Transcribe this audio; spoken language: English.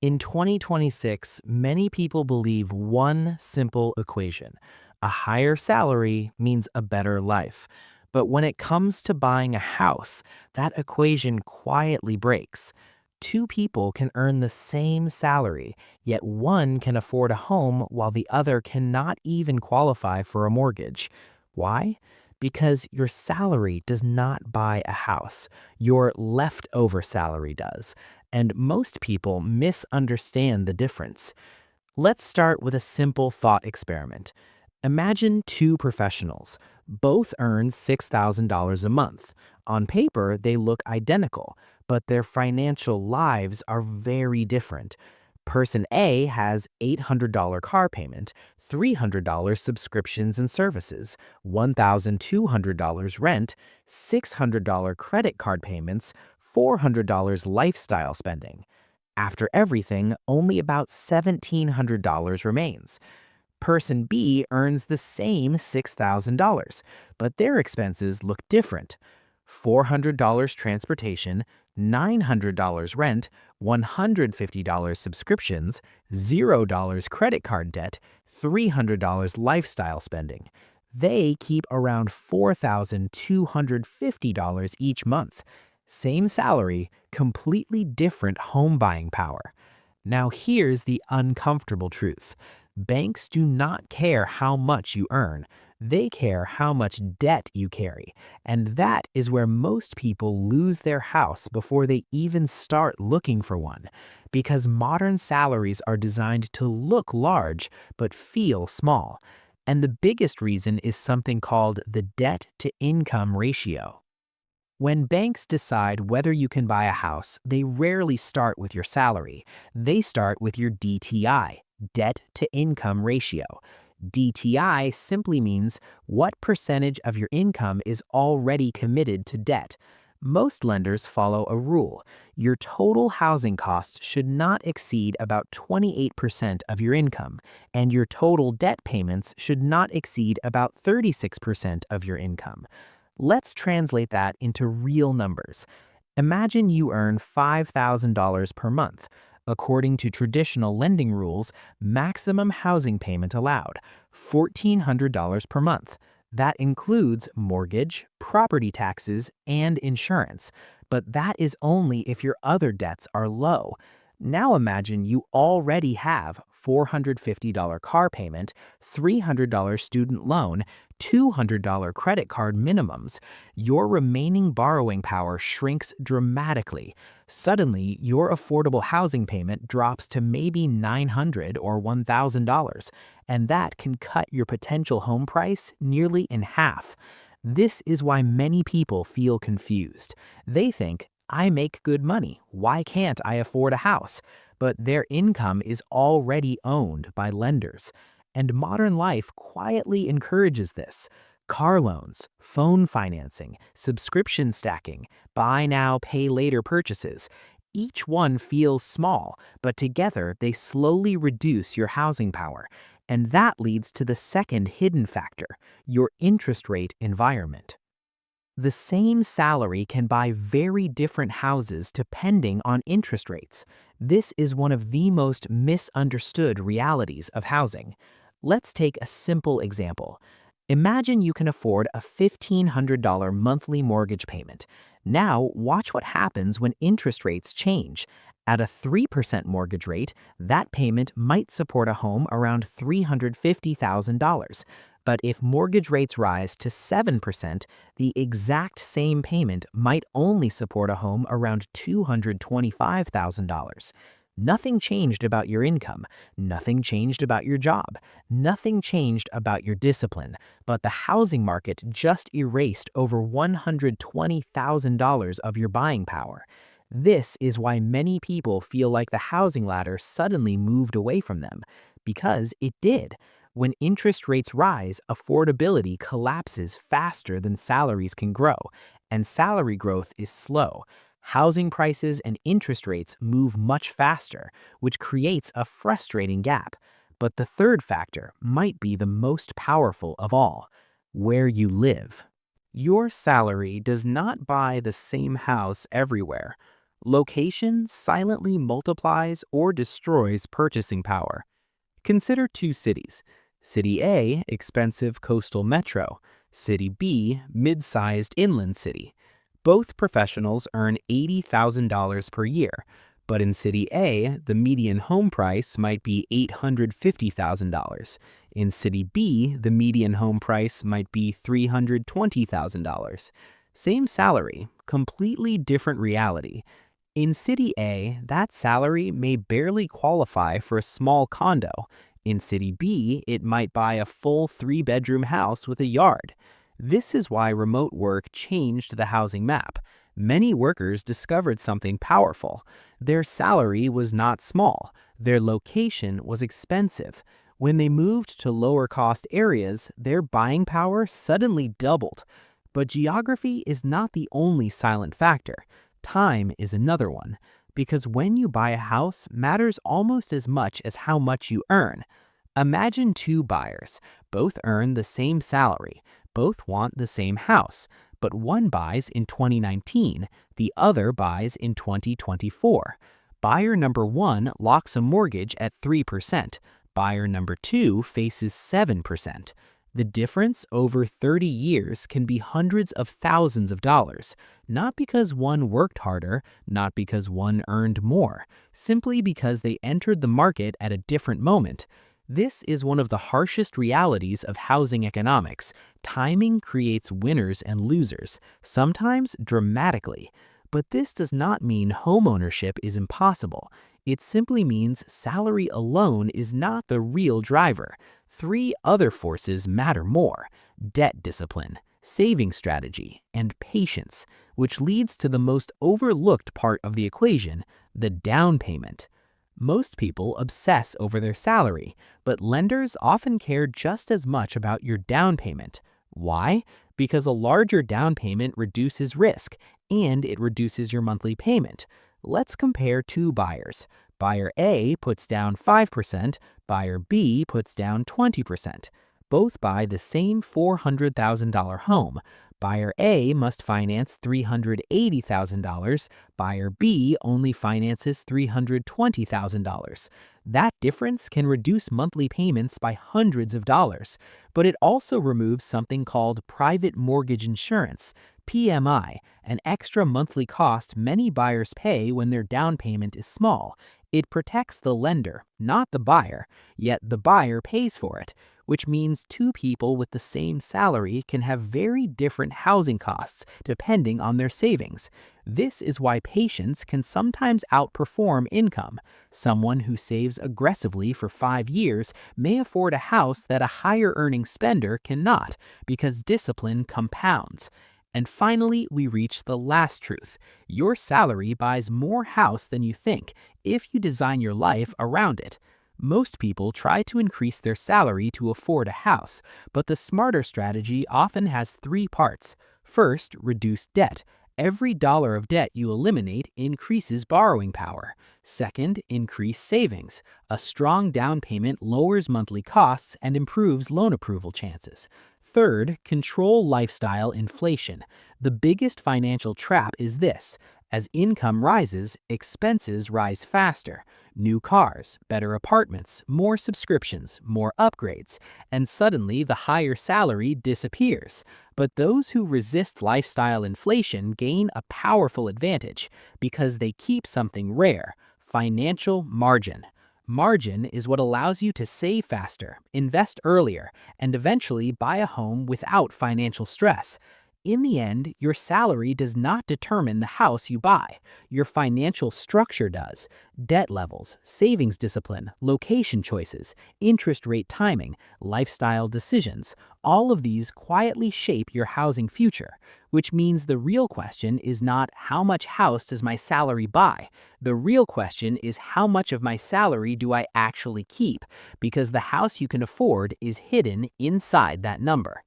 In 2026, many people believe one simple equation: a higher salary means a better life. But when it comes to buying a house, that equation quietly breaks. Two people can earn the same salary, yet one can afford a home while the other cannot even qualify for a mortgage. Why? Because your salary does not buy a house. Your leftover salary does. And most people misunderstand the difference. Let's start with a simple thought experiment. Imagine two professionals. Both earn $6,000 a month. On paper, they look identical, but their financial lives are very different. Person A has $800 car payment, $300 subscriptions and services, $1,200 rent, $600 credit card payments, $400 lifestyle spending. After everything, only about $1,700 remains. Person B earns the same $6,000, but their expenses look different. $400 transportation, $900 rent, $150 subscriptions, $0 credit card debt, $300 lifestyle spending. They keep around $4,250 each month. Same salary, completely different home buying power. Now here's the uncomfortable truth. Banks do not care how much you earn. They care how much debt you carry. And that is where most people lose their house before they even start looking for one. Because modern salaries are designed to look large but feel small. And the biggest reason is something called the debt to income ratio. When banks decide whether you can buy a house, they rarely start with your salary. They start with your DTI, debt to income ratio. DTI simply means what percentage of your income is already committed to debt. Most lenders follow a rule. Your total housing costs should not exceed about 28% of your income, and your total debt payments should not exceed about 36% of your income. Let's translate that into real numbers. Imagine you earn $5,000 per month. According to traditional lending rules, maximum housing payment allowed, $1,400 per month. That includes mortgage, property taxes, and insurance. But that is only if your other debts are low. Now imagine you already have $450 car payment, $300 student loan, $200 credit card minimums. Your remaining borrowing power shrinks dramatically. Suddenly, your affordable housing payment drops to maybe $900 or $1,000, and that can cut your potential home price nearly in half. This is why many people feel confused. They think, I make good money. Why can't I afford a house? But their income is already owned by lenders. And modern life quietly encourages this. Car loans, phone financing, subscription stacking, buy now, pay later purchases. Each one feels small, but together they slowly reduce your housing power. And that leads to the second hidden factor, your interest rate environment. The same salary can buy very different houses depending on interest rates. This is one of the most misunderstood realities of housing. Let's take a simple example. Imagine you can afford a $1,500 monthly mortgage payment. Now, watch what happens when interest rates change. At a 3% mortgage rate, that payment might support a home around $350,000. But if mortgage rates rise to 7%, the exact same payment might only support a home around $225,000. Nothing changed about your income, nothing changed about your job, nothing changed about your discipline, but the housing market just erased over $120,000 of your buying power. This is why many people feel like the housing ladder suddenly moved away from them, because it did. When interest rates rise, affordability collapses faster than salaries can grow, and salary growth is slow. Housing prices and interest rates move much faster, which creates a frustrating gap. But the third factor might be the most powerful of all: where you live. Your salary does not buy the same house everywhere. Location silently multiplies or destroys purchasing power. Consider two cities. City A, expensive coastal metro. City B, mid-sized inland city. Both professionals earn $80,000 per year, but in City A, the median home price might be $850,000. In City B, the median home price might be $320,000. Same salary, completely different reality. In City A, that salary may barely qualify for a small condo. In City B, it might buy a full three-bedroom house with a yard. This is why remote work changed the housing map. Many workers discovered something powerful. Their salary was not small. Their location was expensive. When they moved to lower-cost areas, their buying power suddenly doubled. But geography is not the only silent factor. Time is another one, because when you buy a house matters almost as much as how much you earn. Imagine two buyers, both earn the same salary, both want the same house, but one buys in 2019, the other buys in 2024. Buyer number one locks a mortgage at 3%. Buyer number two faces 7%. The difference over 30 years can be hundreds of thousands of dollars, not because one worked harder, not because one earned more, simply because they entered the market at a different moment. This is one of the harshest realities of housing economics. Timing creates winners and losers, sometimes dramatically. But this does not mean homeownership is impossible. It simply means salary alone is not the real driver. Three other forces matter more: debt discipline, saving strategy, and patience, which leads to the most overlooked part of the equation, the down payment. Most people obsess over their salary, but lenders often care just as much about your down payment. Why? Because a larger down payment reduces risk, and it reduces your monthly payment. Let's compare two buyers. Buyer A puts down 5%, buyer B puts down 20%. Both buy the same $400,000 home. Buyer A must finance $380,000. Buyer B only finances $320,000. That difference can reduce monthly payments by hundreds of dollars, but it also removes something called private mortgage insurance, PMI, an extra monthly cost many buyers pay when their down payment is small. It protects the lender, not the buyer, yet the buyer pays for it, which means two people with the same salary can have very different housing costs depending on their savings. This is why patience can sometimes outperform income. Someone who saves aggressively for 5 years may afford a house that a higher earning spender cannot, because discipline compounds. And finally, we reach the last truth. Your salary buys more house than you think if you design your life around it. Most people try to increase their salary to afford a house, but the smarter strategy often has three parts. First, reduce debt. Every dollar of debt you eliminate increases borrowing power. Second, increase savings. A strong down payment lowers monthly costs and improves loan approval chances. Third, control lifestyle inflation. The biggest financial trap is this: as income rises, expenses rise faster. New cars, better apartments, more subscriptions, more upgrades, and suddenly the higher salary disappears. But those who resist lifestyle inflation gain a powerful advantage because they keep something rare: financial margin. Margin is what allows you to save faster, invest earlier, and eventually buy a home without financial stress. In the end, your salary does not determine the house you buy. Your financial structure does. Debt levels, savings discipline, location choices, interest rate timing, lifestyle decisions, all of these quietly shape your housing future, which means the real question is not how much house does my salary buy? The real question is how much of my salary do I actually keep? Because the house you can afford is hidden inside that number.